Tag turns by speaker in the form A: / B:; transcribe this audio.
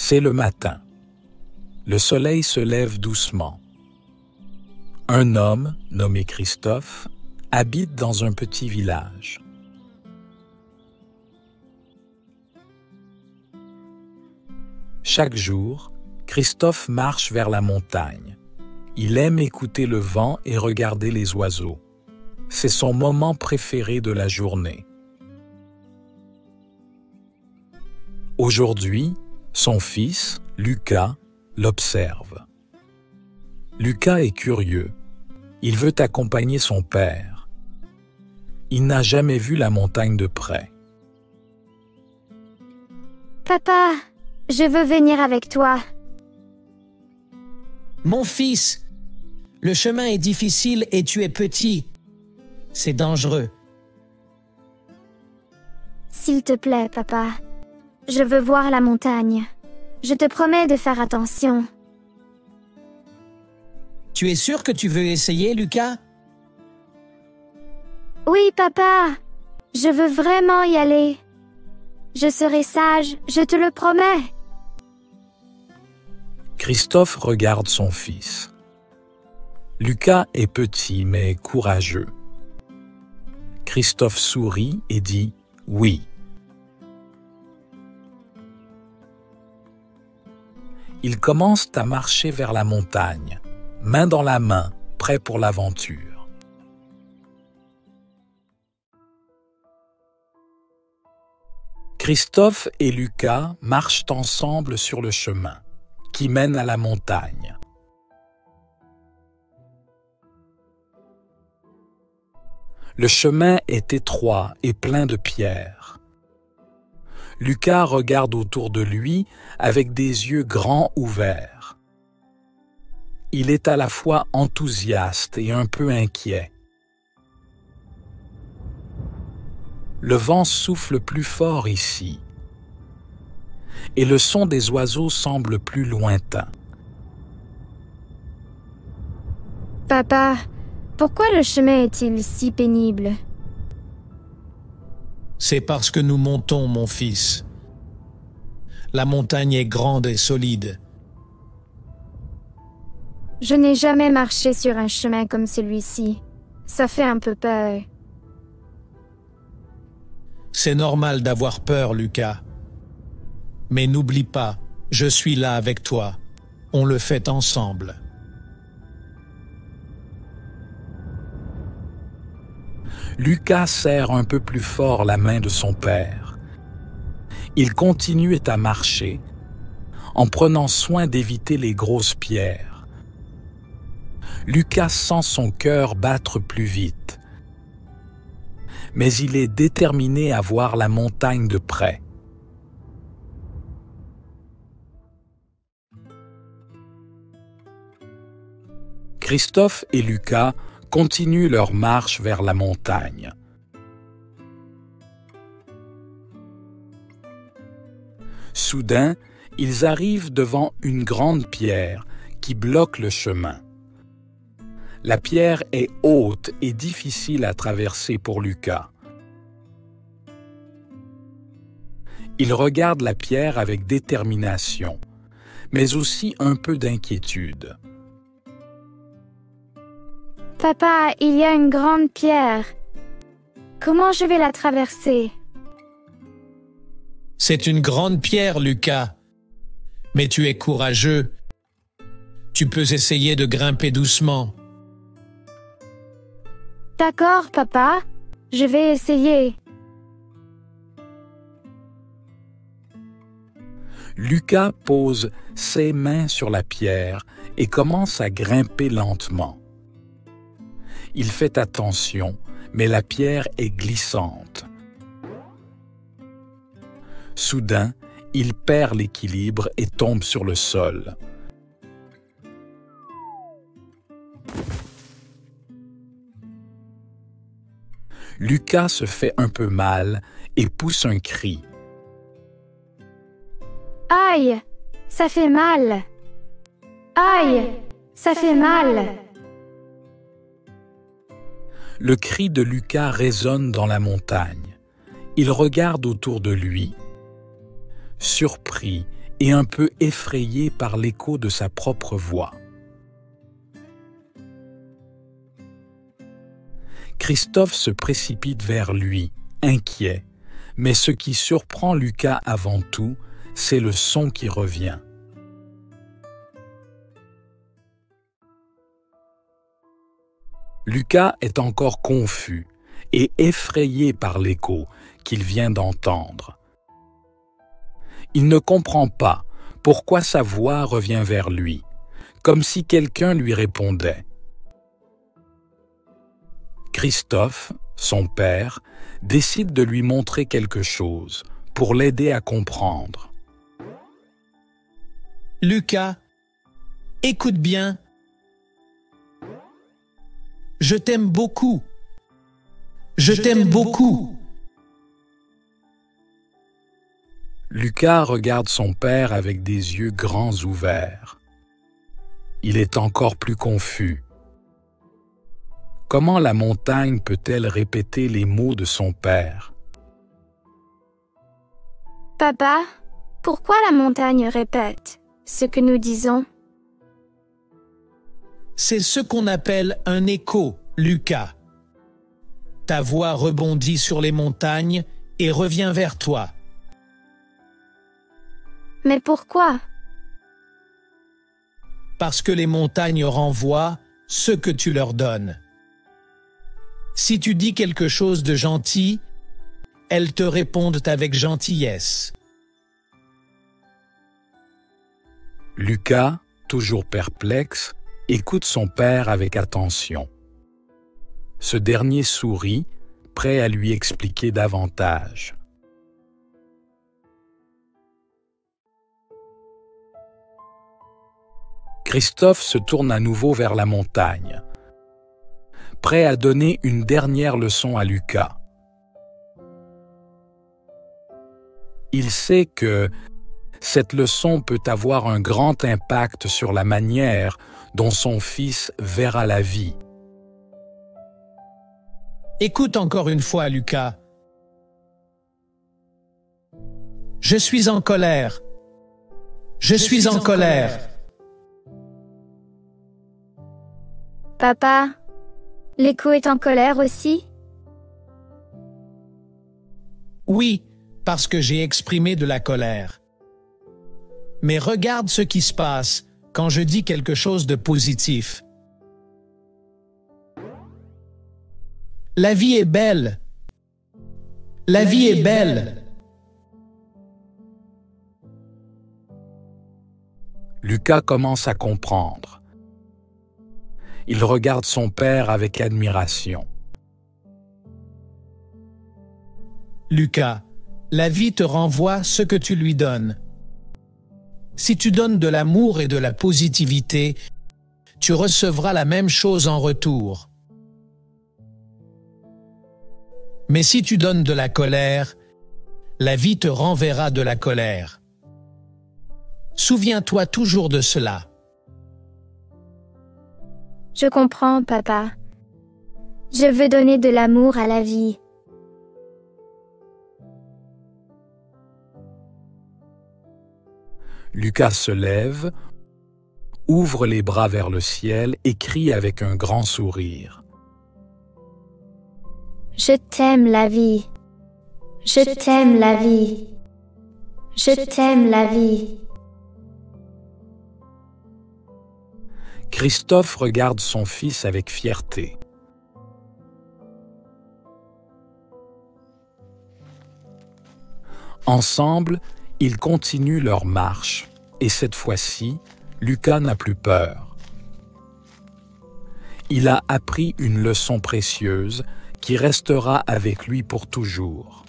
A: C'est le matin. Le soleil se lève doucement. Un homme, nommé Christophe, habite dans un petit village. Chaque jour, Christophe marche vers la montagne. Il aime écouter le vent et regarder les oiseaux. C'est son moment préféré de la journée. Aujourd'hui, son fils, Lucas, l'observe. Lucas est curieux. Il veut accompagner son père. Il n'a jamais vu la montagne de près.
B: Papa, je veux venir avec toi.
C: Mon fils, le chemin est difficile et tu es petit. C'est dangereux.
B: S'il te plaît, papa. Je veux voir la montagne. Je te promets de faire attention.
C: Tu es sûr que tu veux essayer, Lucas?
B: Oui, papa. Je veux vraiment y aller. Je serai sage, je te le promets.
A: Christophe regarde son fils. Lucas est petit mais courageux. Christophe sourit et dit « oui ». Ils commencent à marcher vers la montagne, main dans la main, prêts pour l'aventure. Christophe et Lucas marchent ensemble sur le chemin qui mène à la montagne. Le chemin est étroit et plein de pierres. Lucas regarde autour de lui avec des yeux grands ouverts. Il est à la fois enthousiaste et un peu inquiet. Le vent souffle plus fort ici, et le son des oiseaux semble plus lointain.
B: Papa, pourquoi le chemin est-il si pénible?
C: C'est parce que nous montons, mon fils. La montagne est grande et solide.
B: Je n'ai jamais marché sur un chemin comme celui-ci. Ça fait un peu peur.
C: C'est normal d'avoir peur, Lucas. Mais n'oublie pas, je suis là avec toi. On le fait ensemble.
A: Lucas serre un peu plus fort la main de son père. Ils continuent à marcher, en prenant soin d'éviter les grosses pierres. Lucas sent son cœur battre plus vite, mais il est déterminé à voir la montagne de près. Christophe et Lucas continuent leur marche vers la montagne. Soudain, ils arrivent devant une grande pierre qui bloque le chemin. La pierre est haute et difficile à traverser pour Lucas. Il regarde la pierre avec détermination, mais aussi un peu d'inquiétude.
B: Papa, il y a une grande pierre. Comment je vais la traverser?
C: C'est une grande pierre, Lucas. Mais tu es courageux. Tu peux essayer de grimper doucement.
B: D'accord, papa. Je vais essayer.
A: Lucas pose ses mains sur la pierre et commence à grimper lentement. Il fait attention, mais la pierre est glissante. Soudain, il perd l'équilibre et tombe sur le sol. Lucas se fait un peu mal et pousse un cri.
B: Aïe, ça fait mal. Aïe, ça fait mal.
A: Le cri de Lucas résonne dans la montagne. Il regarde autour de lui. Surpris et un peu effrayé par l'écho de sa propre voix. Christophe se précipite vers lui, inquiet, mais ce qui surprend Lucas avant tout, c'est le son qui revient. Lucas est encore confus et effrayé par l'écho qu'il vient d'entendre. Il ne comprend pas pourquoi sa voix revient vers lui, comme si quelqu'un lui répondait. Christophe, son père, décide de lui montrer quelque chose pour l'aider à comprendre.
C: Lucas, écoute bien. Je t'aime beaucoup. Je t'aime beaucoup.
A: Lucas regarde son père avec des yeux grands ouverts. Il est encore plus confus. Comment la montagne peut-elle répéter les mots de son père?
B: Papa, pourquoi la montagne répète ce que nous disons?
C: C'est ce qu'on appelle un écho, Lucas. Ta voix rebondit sur les montagnes et revient vers toi.
B: Mais pourquoi?
C: Parce que les montagnes renvoient ce que tu leur donnes. Si tu dis quelque chose de gentil, elles te répondent avec gentillesse.
A: Lucas, toujours perplexe, écoute son père avec attention. Ce dernier sourit, prêt à lui expliquer davantage. Christophe se tourne à nouveau vers la montagne, prêt à donner une dernière leçon à Lucas. Il sait que cette leçon peut avoir un grand impact sur la manière dont son fils verra la vie.
C: Écoute encore une fois, Lucas. Je suis en colère. Je suis en colère.
B: Papa, l'écho est en colère aussi?
C: Oui, parce que j'ai exprimé de la colère. Mais regarde ce qui se passe quand je dis quelque chose de positif. La vie est belle. La vie est belle.
A: Lucas commence à comprendre. Il regarde son père avec admiration.
C: Lucas, la vie te renvoie ce que tu lui donnes. Si tu donnes de l'amour et de la positivité, tu recevras la même chose en retour. Mais si tu donnes de la colère, la vie te renverra de la colère. Souviens-toi toujours de cela.
B: Je comprends, papa. Je veux donner de l'amour à la vie.
A: Lucas se lève, ouvre les bras vers le ciel et crie avec un grand sourire.
B: Je t'aime la vie. Je t'aime la vie. Je t'aime la vie.
A: Christophe regarde son fils avec fierté. Ensemble, ils continuent leur marche, et cette fois-ci, Lucas n'a plus peur. Il a appris une leçon précieuse qui restera avec lui pour toujours.